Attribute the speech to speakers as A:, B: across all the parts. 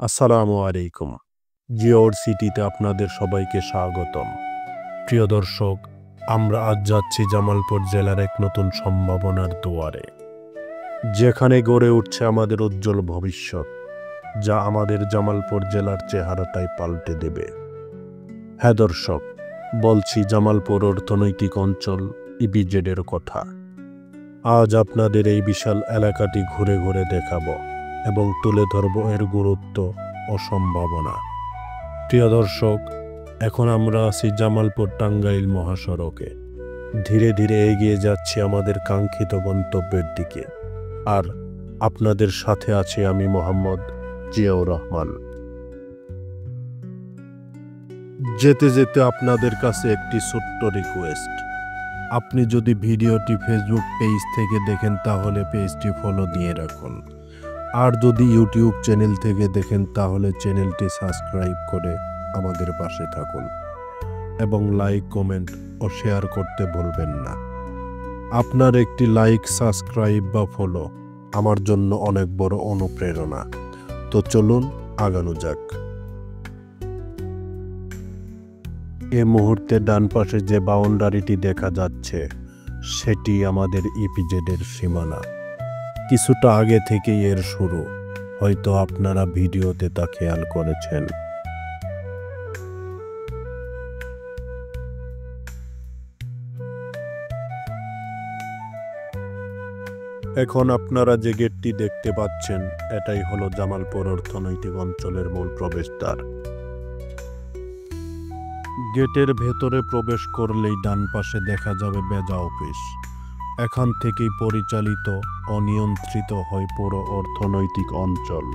A: আসসালামু আলাইকুম। জিওর সিটিতে আপনাদের সবাইকে স্বাগতম। প্রিয় দর্শক, আমরা আজ যাচ্ছি জামালপুর জেলার এক নতুন সম্ভাবনার দুয়ারে, যেখানে গড়ে উঠছে আমাদের উজ্জ্বল ভবিষ্যৎ, যা আমাদের জামালপুর জেলার চেহারাটাই পাল্টে দেবে। হ্যাঁ দর্শক, বলছি জামালপুর অর্থনৈতিক অঞ্চল ইপিজেডের কথা। আজ আপনাদের এই বিশাল এলাকাটি ঘুরে ঘুরে দেখাবো এবং তুলে ধরব এর গুরুত্ব ও সম্ভাবনা। প্রিয় দর্শক, এখন আমরা আছি জামালপুর টাঙ্গাইল মহাসড়কে। ধীরে ধীরে এগিয়ে যাচ্ছি আমাদের কাঙ্ক্ষিত গন্তব্যের দিকে। আর আপনাদের সাথে আছি আমি মোহাম্মদ জিয়াউর রহমান। যেতে যেতে আপনাদের কাছে একটি ছোট্ট রিকোয়েস্ট। আপনি যদি ভিডিওটি ফেসবুক পেজ থেকে দেখেন তাহলে পেজটি ফলো দিয়ে রাখুন। আর যদি ইউটিউব চ্যানেল থেকে দেখেন তাহলে চ্যানেলটি সাবস্ক্রাইব করে আমাদের পাশে থাকুন এবং লাইক, কমেন্ট ও শেয়ার করতে ভুলবেন না। আপনার একটি লাইক, সাবস্ক্রাইব বা ফলো আমার জন্য অনেক বড় অনুপ্রেরণা। তো চলুন আগানো যাক। এ মুহূর্তে ডান পাশে যে বাউন্ডারিটি দেখা যাচ্ছে সেটি আমাদের ইপিজেডের সীমানা। কিছুটা আগে থেকেই এর শুরু, হয়তো আপনারা ভিডিওতে তা খেয়াল করেছেন। এখন আপনারা যে গেটটি দেখতে পাচ্ছেন এটাই হলো জামালপুর অর্থনৈতিক অঞ্চলের মূল প্রবেশদ্বার। গেটের ভেতরে প্রবেশ করলেই ডান পাশে দেখা যাবে বেজা অফিস। এখান থেকেই পরিচালিত ও নিয়ন্ত্রিত হয় পুরো অর্থনৈতিক অঞ্চল।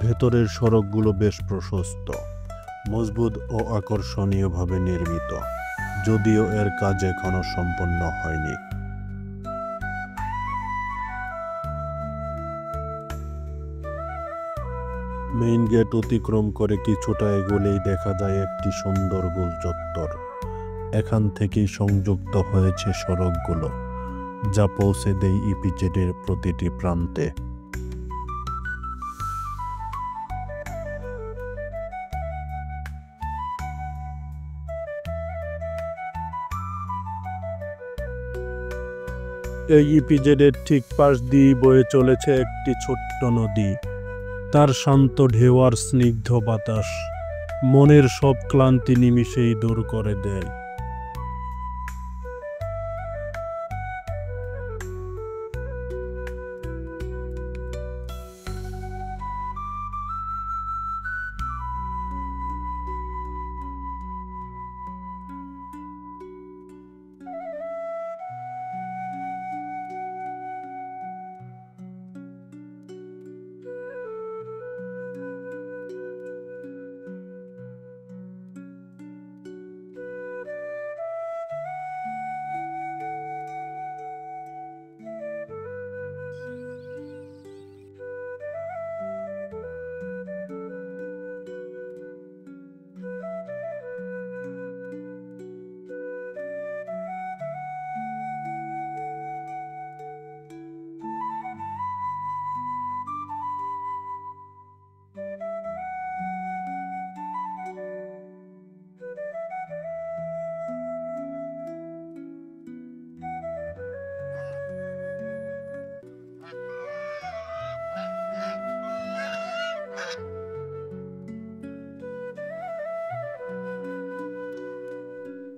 A: ভেতরের সড়কগুলো বেশ প্রশস্ত, মজবুত ও আকর্ষণীয়ভাবে নির্মিত, যদিও এর কাজ এখনো সম্পন্ন হয়নি। মেইন গেট অতিক্রম করে কিছুটা এগোলেই দেখা যায় একটি সুন্দর গোল চত্বর। এখান থেকেই সংযুক্ত হয়েছে সড়কগুলো, যা পৌঁছে দেয় ইপিজেডের প্রতিটি প্রান্তে। এই ইপিজেডের ঠিক পাশ দিয়ে বয়ে চলেছে একটি ছোট্ট নদী। তার শান্ত ঢেউ আর স্নিগ্ধ বাতাস মনের সব ক্লান্তি নিমিষেই দূর করে দেয়।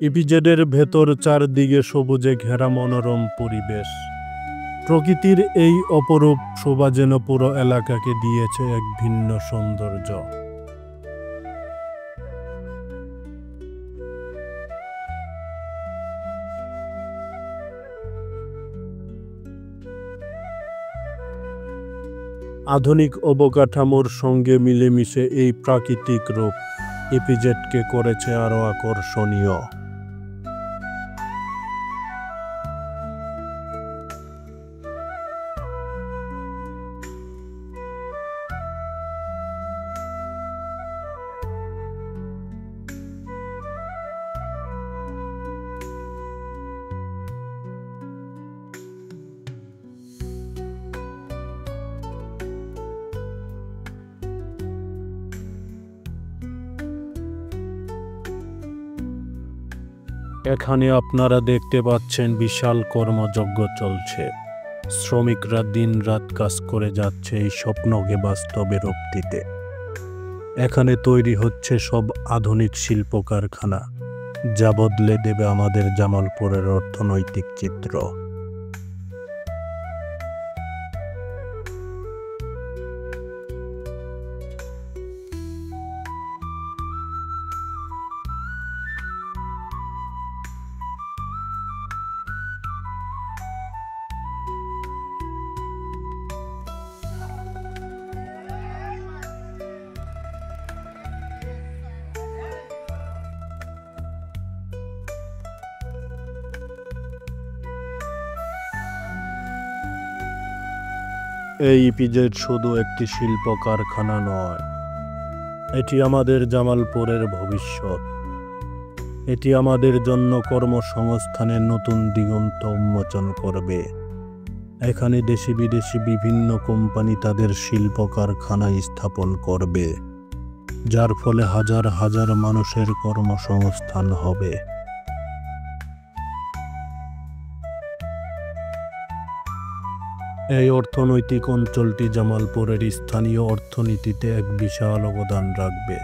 A: ইপিজেডের ভেতর চারদিকে সবুজে ঘেরা মনোরম পরিবেশ। প্রকৃতির এই অপরূপ শোভা যেন পুরো এলাকাকে দিয়েছে এক ভিন্ন সৌন্দর্য। আধুনিক অবকাঠামোর সঙ্গে মিলেমিশে এই প্রাকৃতিক রূপ ইপিজেডকে করেছে আরও আকর্ষণীয়। এখানে আপনারা দেখতে পাচ্ছেন বিশাল কর্মযজ্ঞ চলছে। শ্রমিকরা দিনরাত কাজ করে যাচ্ছে এই স্বপ্নকে বাস্তবে রূপ দিতে। এখানে তৈরি হচ্ছে সব আধুনিক শিল্প কারখানা, যা বদলে দেবে আমাদের জামালপুরের অর্থনৈতিক চিত্র। এই ইপিজেড শুধু একটি শিল্প কারখানা নয়, এটি আমাদের জামালপুরের ভবিষ্যৎ। এটি আমাদের জন্য কর্মসংস্থানের নতুন দিগন্ত উন্মোচন করবে। এখানে দেশি বিদেশি বিভিন্ন কোম্পানি তাদের শিল্প কারখানা স্থাপন করবে, যার ফলে হাজার হাজার মানুষের কর্মসংস্থান হবে। এই অর্থনৈতিক অঞ্চলটি জামালপুরের স্থানীয় অর্থনীতিতে এক বিশাল অবদান রাখবে।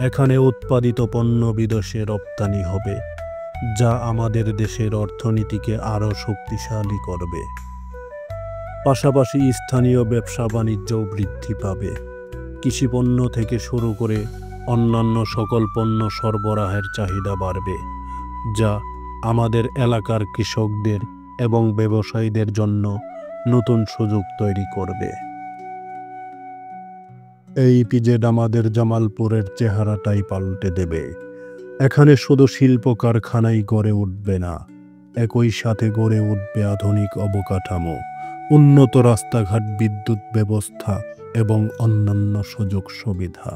A: এখানে উৎপাদিত পণ্য বিদেশে রপ্তানি হবে, যা আমাদের দেশের অর্থনীতিকে আরও শক্তিশালী করবে। পাশাপাশি স্থানীয় ব্যবসা বাণিজ্যও বৃদ্ধি পাবে। কৃষিপণ্য থেকে শুরু করে অন্যান্য সকল পণ্য সরবরাহের চাহিদা বাড়বে, যা আমাদের এলাকার কৃষকদের এবং ব্যবসায়ীদের জন্য নতুন সুযোগ তৈরি করবে। এই ইপিজেড আমাদের জামালপুরের চেহারাটাই পাল্টে দেবে। এখানে শুধু শিল্প কারখানাই গড়ে উঠবে না, একই সাথে গড়ে উঠবে আধুনিক অবকাঠামো, উন্নত রাস্তাঘাট, বিদ্যুৎ ব্যবস্থা এবং অন্যান্য সুযোগ সুবিধা।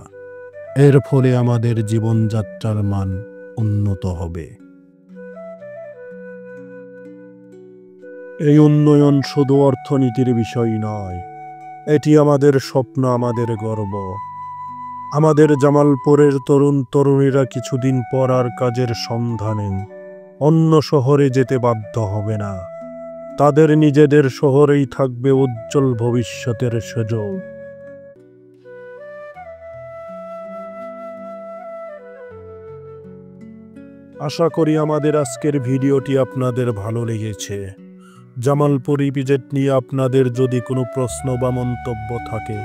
A: এর ফলে আমাদের জীবনযাত্রার মান উন্নত হবে। এই উন্নয়ন শুধু অর্থনীতির বিষয় নয়, এটি আমাদের স্বপ্ন, আমাদের গর্ব। আমাদের জামালপুরের তরুণ তরুণীরা কিছুদিন পর আর কাজের সন্ধানে অন্য শহরে যেতে বাধ্য হবে না। তাদের নিজেদের শহরেই থাকবে উজ্জ্বল ভবিষ্যতের সুযোগ। আশা করি আমাদের আজকের ভিডিওটি আপনাদের ভালো লেগেছে। জামালপুর ইপিজেড নিয়ে আপনাদের যদি কোনো প্রশ্ন বা মন্তব্য থাকে,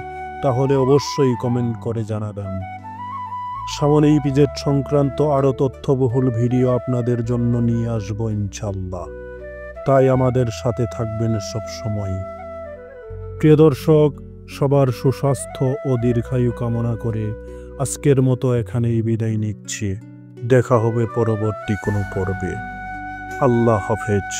A: তাহলে অবশ্যই কমেন্ট করে জানাবেন। সামনে ইপিজেড সংক্রান্ত আরও তথ্যবহুল ভিডিও আপনাদের জন্য নিয়ে আসবো ইনশাআল্লাহ। তাই আমাদের সাথে থাকবেন সবসময়। প্রিয় দর্শক, সবার সুস্বাস্থ্য ও দীর্ঘায়ু কামনা করে আজকের মতো এখানেই বিদায় নিচ্ছি। দেখা হবে পরবর্তী কোনো পর্বে। আল্লাহ হাফেজ।